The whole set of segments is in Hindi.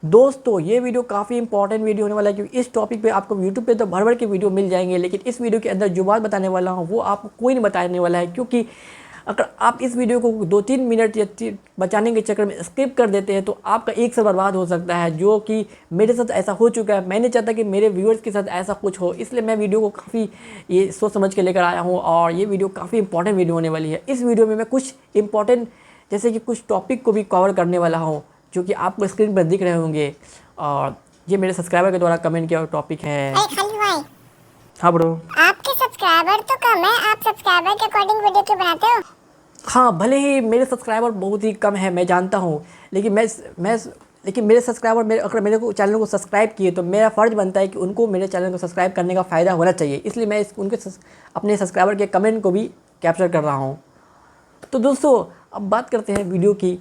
दोस्तों ये वीडियो काफ़ी इंपॉर्टेंट वीडियो होने वाला है, क्योंकि इस टॉपिक पे आपको यूट्यूब पे तो भर भर के वीडियो मिल जाएंगे, लेकिन इस वीडियो के अंदर जो बात बताने वाला हूँ वो आपको कोई नहीं बताने वाला है। क्योंकि अगर आप इस वीडियो को 2-3 मिनट या बचाने के चक्कर में स्किप कर देते हैं तो आपका एक साल बर्बाद हो सकता है, जो कि मेरे साथ ऐसा हो चुका है। मैं नहीं चाहता कि मेरे व्यूअर्स के साथ ऐसा कुछ हो, इसलिए मैं वीडियो को काफ़ी ये सोच समझ के लेकर आया हूँ और ये वीडियो काफ़ी इंपॉर्टेंट वीडियो होने वाली है। इस वीडियो में मैं कुछ इंपॉर्टेंट जैसे कि कुछ टॉपिक को भी कवर करने वाला हूँ, जो कि आपको स्क्रीन पर दिख रहे होंगे। और ये मेरे सब्सक्राइबर के द्वारा कमेंट किया हुआ टॉपिक है। खाली भाई, हाँ ब्रो। आपके सब्सक्राइबर तो कम है, आप सब्सक्राइबर के अकॉर्डिंग वीडियो क्यों बनाते हो? हाँ, भले ही मेरे सब्सक्राइबर बहुत ही कम है, मैं जानता हूँ, लेकिन मैं लेकिन मेरे सब्सक्राइबर अगर मेरे को चैनल को सब्सक्राइब किए तो मेरा फ़र्ज़ बनता है कि उनको मेरे चैनल को सब्सक्राइब करने का फ़ायदा होना चाहिए। इसलिए मैं अपने सब्सक्राइबर के कमेंट को भी कैप्चर कर रहा हूँ। तो दोस्तों अब बात करते हैं वीडियो की।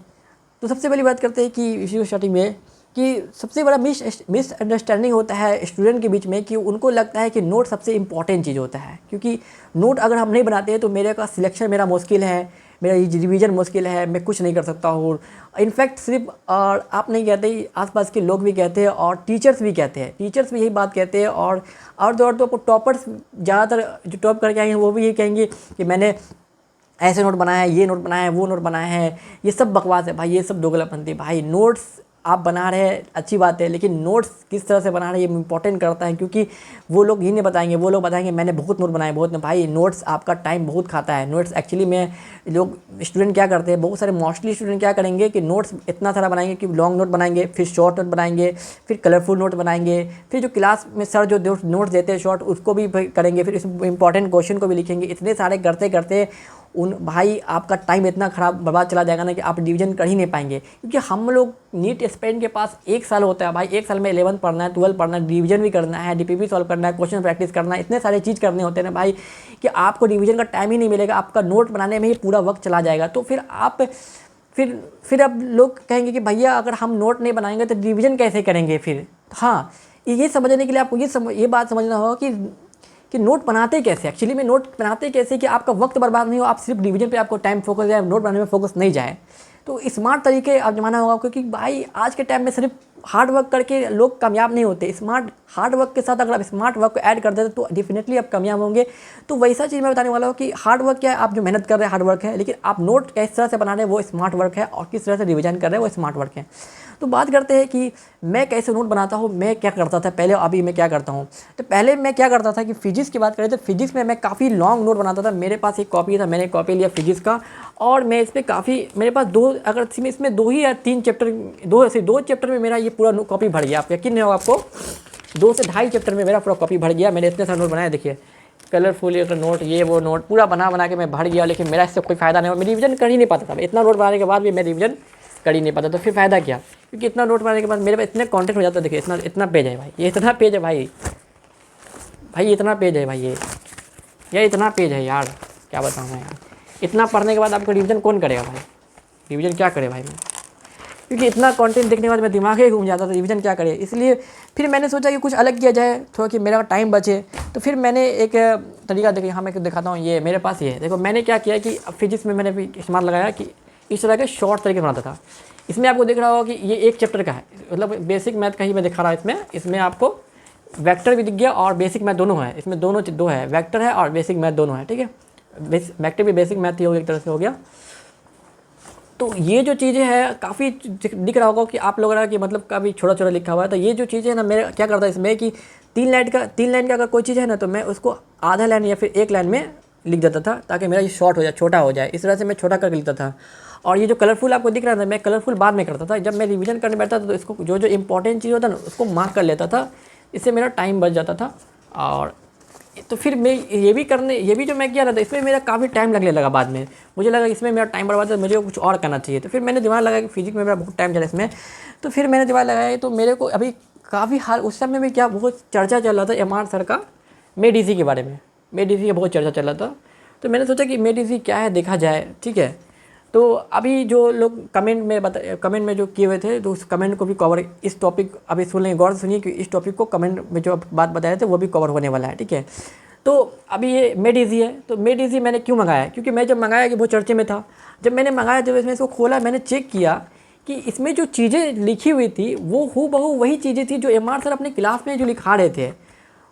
तो सबसे पहली बात करते हैं कि वीडियो स्टार्टिंग में कि सबसे बड़ा मिसअंडरस्टैंडिंग होता है स्टूडेंट के बीच में, कि उनको लगता है कि नोट सबसे इम्पॉर्टेंट चीज़ होता है। क्योंकि नोट अगर हम नहीं बनाते हैं तो मेरे का सिलेक्शन मेरा मुश्किल है, मेरा रिवीजन मुश्किल है, मैं कुछ नहीं कर सकता हूँ। इनफैक्ट सिर्फ और आप नहीं कहते, आसपास के लोग भी कहते हैं और टीचर्स भी कहते हैं, टीचर्स भी यही बात कहते हैं। और तो आपको टॉपर्स ज़्यादातर जो टॉप करके आएंगे वो भी यही कहेंगे कि मैंने ऐसे नोट बनाया है, ये नोट बनाया है, वो नोट बनाया है। ये सब बकवास है भाई, ये सब दोगलापंती। भाई नोट्स आप बना रहे हैं अच्छी बात है, लेकिन नोट्स किस तरह से बना रहे हैं ये इंपॉर्टेंट करता है। क्योंकि वो लोग ही नहीं बताएंगे, वो लोग बताएंगे मैंने बहुत नोट बनाए, बहुत। भाई नोट्स आपका टाइम बहुत खाता है। नोट्स एक्चुअली में लोग स्टूडेंट क्या करते हैं, बहुत सारे मोस्टली स्टूडेंट क्या करेंगे कि नोट्स इतना सारा बनाएंगे कि लॉन्ग नोट बनाएंगे, फिर शॉर्ट नोट बनाएंगे, फिर कलरफुल नोट बनाएंगे, फिर जो क्लास में सर जो नोट्स देते हैं शॉर्ट उसको भी करेंगे, फिर इस इंपॉर्टेंट क्वेश्चन को भी लिखेंगे। इतने सारे करते करते भाई आपका टाइम इतना ख़राब बर्बाद चला जाएगा ना कि आप डिवीज़न कर ही नहीं पाएंगे। क्योंकि हम लोग नीट स्टूडेंट के पास एक साल होता है भाई, एक साल में 11th पढ़ना है, 12 पढ़ना है, डिवीज़न भी करना है, डीपीपी सॉल्व करना है, क्वेश्चन प्रैक्टिस करना है, इतने सारे चीज़ करने होते हैं ना भाई कि आपको डिवीज़न का टाइम ही नहीं मिलेगा, आपका नोट बनाने में ही पूरा वक्त चला जाएगा। तो फिर आप फिर अब लोग कहेंगे कि भैया अगर हम नोट नहीं बनाएंगे तो डिवीज़न कैसे करेंगे फिर। हाँ, ये समझने के लिए आपको ये बात समझना होगा कि नोट बनाते कैसे। एक्चुअली में नोट बनाते कैसे कि आपका वक्त बर्बाद नहीं हो, आप सिर्फ डिवीजन पे आपको टाइम फोकस जाए, नोट बनाने में फोकस नहीं जाए। तो स्मार्ट तरीके आप जमाना होगा, क्योंकि भाई आज के टाइम में सिर्फ हार्ड वर्क करके लोग कामयाब नहीं होते। हार्ड वर्क के साथ अगर आप स्मार्ट वर्क को ऐड कर देते तो डेफिनेटली आप कामयाब होंगे। तो वैसा चीज़ मैं बताने वाला हूँ कि हार्ड वर्क क्या है, आप जो मेहनत कर रहे हैं हार्ड वर्क है, लेकिन आप नोट किस तरह से बना रहे हैं वो स्मार्ट वर्क है, और किस तरह से रिविजन कर रहे हैं वो स्मार्ट वर्क है। तो बात करते हैं कि मैं कैसे नोट बनाता हूँ, मैं क्या करता था पहले, अभी मैं क्या करता हूँ। तो पहले मैं क्या करता था कि फिजिक्स की बात करें तो फिजिक्स में मैं काफ़ी लॉन्ग नोट बनाता था। मेरे पास एक कॉपी था, मैंने कॉपी लिया फिजिक्स का, और मैं इस पर काफ़ी, मेरे पास अगर इसमें 2 ही या 3 चैप्टर, 2 चैप्टर में मेरा ये पूरा कॉपी भर गया। आप यकीन नहीं होगा आपको, 2 से ढाई चैप्टर में मेरा पूरा कॉपी भर गया। मैंने इतने सारे नोट बनाए, देखिए कलरफुल नोट, ये वो नोट पूरा बना के मैं भर गया। लेकिन मेरा इससे कोई फ़ायदा नहीं हुआ, मैं रिविजन कर ही नहीं पाता था। इतना नोट बनाने के बाद भी मैं रिविजन कर ही नहीं पाता, तो फिर फ़ायदा क्या। क्योंकि इतना नोट बनाने के बाद मेरे पास इतने कॉन्टेंट हो जाता है। देखिए इतना पेज है भाई, ये इतना पेज है भाई, इतना पेज है भाई, ये इतना पेज है यार, क्या बताऊँ मैं यार। इतना पढ़ने के बाद आपको रिविज़न कौन करेगा भाई, रिविज़न क्या करे भाई मैं। क्योंकि इतना कंटेंट देखने के बाद मेरा दिमाग ही घूम जाता था, रिविज़न क्या करे। इसलिए फिर मैंने सोचा कि कुछ अलग किया जाए थोड़ा, कि मेरा टाइम बचे। तो फिर मैंने एक तरीका देखिए, हाँ मैं दिखाता हूँ, ये मेरे पास ये है। देखो मैंने क्या किया कि फिजिक्स में मैंने भी इस्तेमाल लगाया कि इस तरह के शॉर्ट तरीके बनाता था। इसमें आपको दिख रहा होगा कि ये एक चैप्टर का है, मतलब बेसिक मैथ का ही मैं दिखा रहा हूँ। इसमें आपको वेक्टर भी दिख गया और बेसिक मैथ दोनों है। इसमें दो है, वेक्टर है और बेसिक मैथ दोनों है, ठीक है। वेक्टर भी बेसिक मैथ ही हो गया, एक तरह से हो गया। तो ये जो चीज़ें हैं काफ़ी दिख रहा होगा कि आप लोग कि मतलब काफ़ी छोटा छोटा लिखा हुआ है। तो ये जो चीज़ें है ना, मेरा क्या करता है इसमें कि 3 लाइन का अगर कोई चीज़ है ना, तो मैं उसको आधा लाइन या फिर 1 लाइन में लिख देता था, ताकि मेरा ये शॉर्ट हो जाए, छोटा हो जाए। इस तरह से मैं छोटा करके लिखता था। और ये जो कलरफुल आपको दिख रहा था, मैं कलरफुल बाद में करता था। जब मैं रिविज़न करने बैठता था तो इसको जो इंपॉर्टेंट चीज़ होता है ना उसको मार्क कर लेता था, इससे मेरा टाइम बच जाता था। और तो फिर मैं ये भी जो मैं किया ना, तो इसमें मेरा काफ़ी टाइम लगने लगा। बाद में मुझे लगा इसमें मेरा टाइम बर्बाद है, मुझे कुछ और करना चाहिए। तो फिर मैंने दिमाग लगाया कि फिजिक्स में मेरा बहुत टाइम चला इसमें। तो फिर मैंने दिमाग लगाया, तो मेरे को अभी काफ़ी हाल उस समय में क्या बहुत चर्चा चल रहा था एमआर सर का मेडिसी के बारे में। मेडिसी का बहुत चर्चा चल रहा था, तो मैंने सोचा कि मेडिसी क्या है देखा जाए, ठीक है। तो अभी जो लोग कमेंट में जो किए हुए थे, तो उस कमेंट को भी कवर, इस टॉपिक अभी सुन लेंगे, गौर से सुनिए कि इस टॉपिक को कमेंट में जो बात बताए थे वो भी कवर होने वाला है, ठीक है। तो अभी ये मेड ईजी है। तो मेड ईजी मैंने क्यों मंगाया, क्योंकि मैं जब मंगाया कि वो चर्चे में था। जब मैंने मंगाया, जब इसमें इसको खोला, मैंने चेक किया कि इसमें जो चीज़ें लिखी हुई थी वो हूबहू वही चीज़ें थी जो एम आर सर अपने क्लास में जो लिखा रहे थे,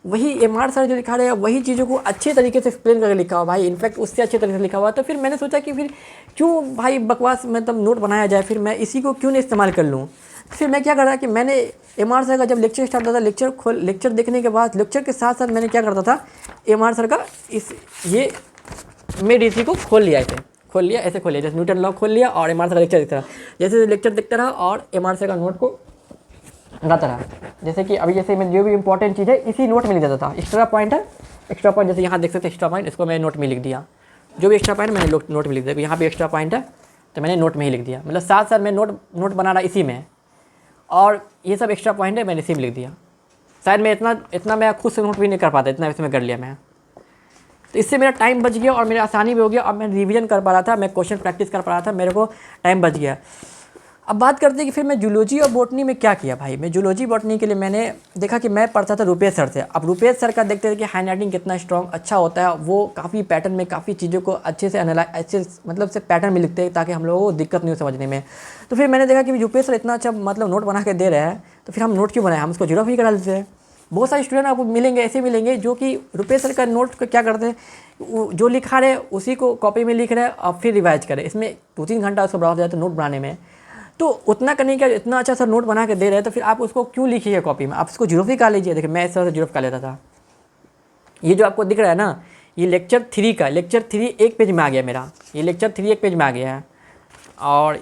वही एम आर सर जो लिखा रहे हैं वही चीज़ों को अच्छे तरीके से एक्सप्लेन करके लिखा हुआ भाई, इनफैक्ट उससे अच्छे तरीके से लिखा हुआ। तो फिर मैंने सोचा कि फिर क्यों भाई बकवास मतलब नोट बनाया जाए, फिर मैं इसी को क्यों नहीं इस्तेमाल कर लूँ। फिर मैं क्या कर रहा कि मैंने एम आर सर का जब लेक्चर स्टार्ट होता था, लेक्चर देखने के बाद लेक्चर के साथ साथ मैंने क्या करता था, एम आर सर का ये मैं डीसी को खोल लिया, ऐसे खोल लिया जैसे न्यूटन लॉ खोल लिया और एम आर सर का लेक्चर देखता रहा, जैसे लेक्चर देखता रहा और एम आर सर का नोट को लगाता रहा। जैसे कि अभी जैसे मैं जो भी इंपॉर्टेंट चीज़ है इसी नोट में लिख देता था। एक्स्ट्रा पॉइंट जैसे यहाँ देख सकते हैं एक्स्ट्रा पॉइंट, इसको मैं नोट में लिख दिया। जो भी एक्स्ट्रा पॉइंट मैंने नोट में लिख दिया, यहाँ भी एक्स्ट्रा पॉइंट है तो मैंने नोट में ही लिख दिया। मतलब साथ साथ मैं नोट बना रहा इसी में, और ये सब एक्स्ट्रा पॉइंट है मैंने इसी में लिख दिया। शायद मैं इतना मैं खुद से नोट भी नहीं कर पाता, इतना इसमें कर लिया मैं। तो इससे मेरा टाइम बच गया और मेरा आसानी भी हो गया, और मैं रिवीजन कर पा रहा था, मैं क्वेश्चन प्रैक्टिस कर पा रहा था, मेरे को टाइम बच गया। अब बात करते हैं कि फिर मैं जूलॉजी और बॉटनी में क्या किया भाई। मैं जूलॉजी बॉटनी के लिए मैंने देखा कि मैं पढ़ता था रुपेश सर से। अब रुपेश सर का देखते थे कि हैंड राइटिंग कितना स्ट्रॉन्ग अच्छा होता है, वो काफ़ी पैटर्न में काफ़ी चीज़ों को अच्छे से अच्छे मतलब से पैटर्न में लिखते हैं ताकि हम लोगों को दिक्कत नहीं हो समझने में। तो फिर मैंने देखा कि रुपेश सर इतना अच्छा मतलब नोट बना के दे रहे हैं, तो फिर हम नोट क्यों बनाए, हम उसको जीरो भी करा लेते हैं। बहुत सारे स्टूडेंट आपको मिलेंगे, ऐसे मिलेंगे जो कि रुपेश सर का नोट को क्या करते हैं, जो लिखा रहे उसी को कॉपी में लिख रहे हैं और फिर रिवाइज करें। इसमें 2-3 घंटा उसको बढ़ा जाता है नोट बनाने में। तो उतना करने का इतना अच्छा सर नोट बना के दे रहे हैं, तो फिर आप उसको क्यों लिखिए कॉपी में, आप उसको जीरो भी कर लीजिए। देखिए मैं इस तरह से जीरो कर लेता था। ये जो आपको दिख रहा है ना, ये लेक्चर 3 एक पेज में आ गया मेरा, ये लेक्चर 3 एक पेज में आ गया है। और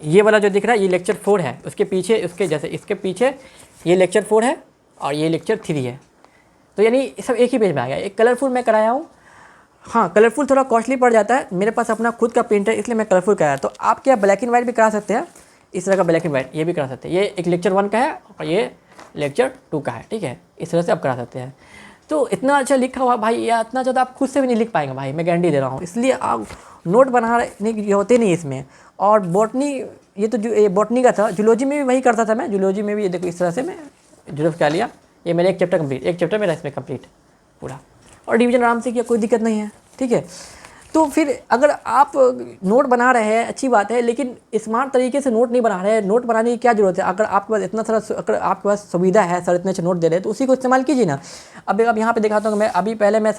ये वाला जो दिख रहा है ये लेक्चर 4 है, उसके पीछे उसके जैसे इसके पीछे ये लेक्चर 4 है और ये लेक्चर 3 है। तो यानी सब एक ही पेज में आ गया। एक कलरफुल मैं कराया हूँ। हाँ, कलरफुल थोड़ा कॉस्टली पड़ जाता है, मेरे पास अपना खुद का प्रिंटर इसलिए मैं कलरफुल कराया। तो आप क्या ब्लैक एंड वाइट भी करा सकते हैं, इस तरह का ब्लैक एंड वाइट ये भी करा सकते हैं। ये एक लेक्चर 1 का है और ये लेक्चर 2 का है, ठीक है, इस तरह से आप करा सकते हैं। तो इतना अच्छा लिखा हुआ भाई, या इतना ज़्यादा आप खुद से भी नहीं लिख पाएंगे भाई, मैं गारंटी दे रहा हूँ। इसलिए आप नोट बनाने की होते नहीं इसमें। और बॉटनी, ये तो जो ये बॉटनी का था, जूलॉजी में भी वही करता था मैं। जूलॉजी में भी ये देखो इस तरह से मैं जीरो क्या लिया, ये मेरा एक चैप्टर कंप्लीट, एक चैप्टर मेरा इसमें कंप्लीट पूरा, और डिवीजन आराम से किया, कोई दिक्कत नहीं है, ठीक है। तो फिर अगर आप नोट बना रहे हैं अच्छी बात है, लेकिन स्मार्ट तरीके से नोट नहीं बना रहे हैं, नोट बनाने की क्या ज़रूरत है। अगर आपके पास इतना सारा, अगर आपके पास सुविधा है, सर इतने अच्छे नोट दे रहे हैं तो उसी को इस्तेमाल कीजिए ना। अब यहाँ पे दिखाता हूँ, मैं अभी पहले मैं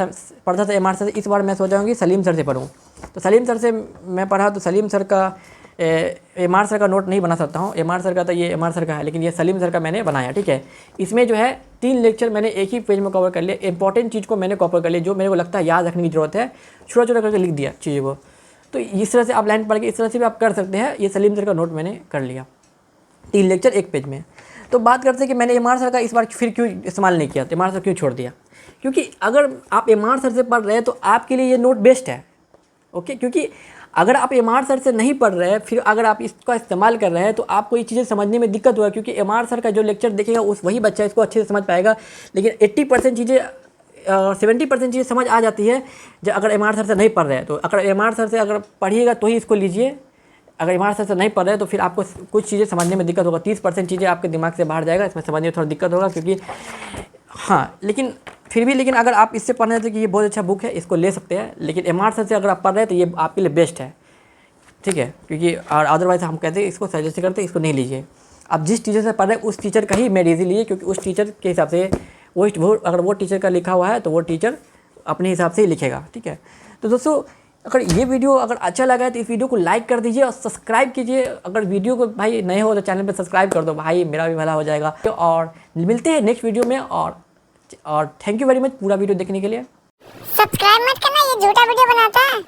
पढ़ता था एम आर सर से, इस बार मैं सोचा हूँ कि सलीम सर से पढ़ूँ। तो सलीम सर से मैं पढ़ा, तो सलीम सर का एम आर सर का नोट नहीं बना सकता हूँ। एम आर सर का तो ये एम आर सर का है, लेकिन ये सलीम सर का मैंने बनाया, ठीक है। इसमें जो है 3 लेक्चर मैंने एक ही पेज में कवर कर लिया। इंपॉर्टेंट चीज़ को मैंने कवर कर लिया, जो मेरे को लगता है याद रखने की ज़रूरत है, छोटा छोटा करके लिख दिया चीज़ों को। तो इस तरह से आप लाइन पढ़ के इस तरह से भी आप कर सकते हैं। ये सलीम सर का नोट मैंने कर लिया, 3 लेक्चर एक पेज में। तो बात करते हैं कि मैंने एम आर सर का इस बार फिर क्यों इस्तेमाल नहीं किया, एम आर सर क्यों छोड़ दिया। क्योंकि अगर आप एम आर सर से पढ़ रहे हैं तो आपके लिए ये नोट बेस्ट है, ओके। क्योंकि अगर आप एम आर सर से नहीं पढ़ रहे हैं, फिर अगर आप इसका इस्तेमाल कर रहे हैं तो आपको ये चीज़ें समझने में दिक्कत होगा। क्योंकि एम आर सर का जो लेक्चर देखेगा वही बच्चा इसको अच्छे से समझ पाएगा, लेकिन 80% चीज़ें 70% चीज़ें समझ आ जाती है जब अगर एम आर सर से नहीं पढ़ रहे हैं। तो अगर एम आर सर से अगर पढ़िएगा तो ही इसको लीजिए, अगर एम आर सर से नहीं पढ़ रहे तो फिर आपको कुछ चीज़ें समझने में दिक्कत होगा। 30% चीज़ें आपके दिमाग से बाहर जाएगा, इसमें समझने में थोड़ा दिक्कत होगा। क्योंकि हाँ, लेकिन फिर भी लेकिन अगर आप इससे पढ़ रहे थे कि ये बहुत अच्छा बुक है, इसको ले सकते हैं। लेकिन एम आर सर से अगर आप पढ़ रहे हैं तो ये आपके लिए बेस्ट है, ठीक है। क्योंकि और अदरवाइज हम कहते हैं इसको सजेस्ट करते हैं इसको नहीं लीजिए। आप जिस टीचर से पढ़ रहे हैं उस टीचर का ही मेडिसिन लीजिए, क्योंकि उस टीचर के हिसाब से वो अगर वो टीचर का लिखा हुआ है तो वो टीचर अपने हिसाब से ही लिखेगा, ठीक है। तो दोस्तों, अगर ये वीडियो अगर अच्छा लगा है तो इस वीडियो को लाइक कर दीजिए और सब्सक्राइब कीजिए। अगर वीडियो को भाई नए हो तो चैनल पे सब्सक्राइब कर दो भाई, मेरा भी भला हो जाएगा। और मिलते हैं नेक्स्ट वीडियो में, और थैंक यू वेरी मच पूरा वीडियो देखने के लिए। सब्सक्राइब मत करना, ये झूठा वीडियो बनाता है।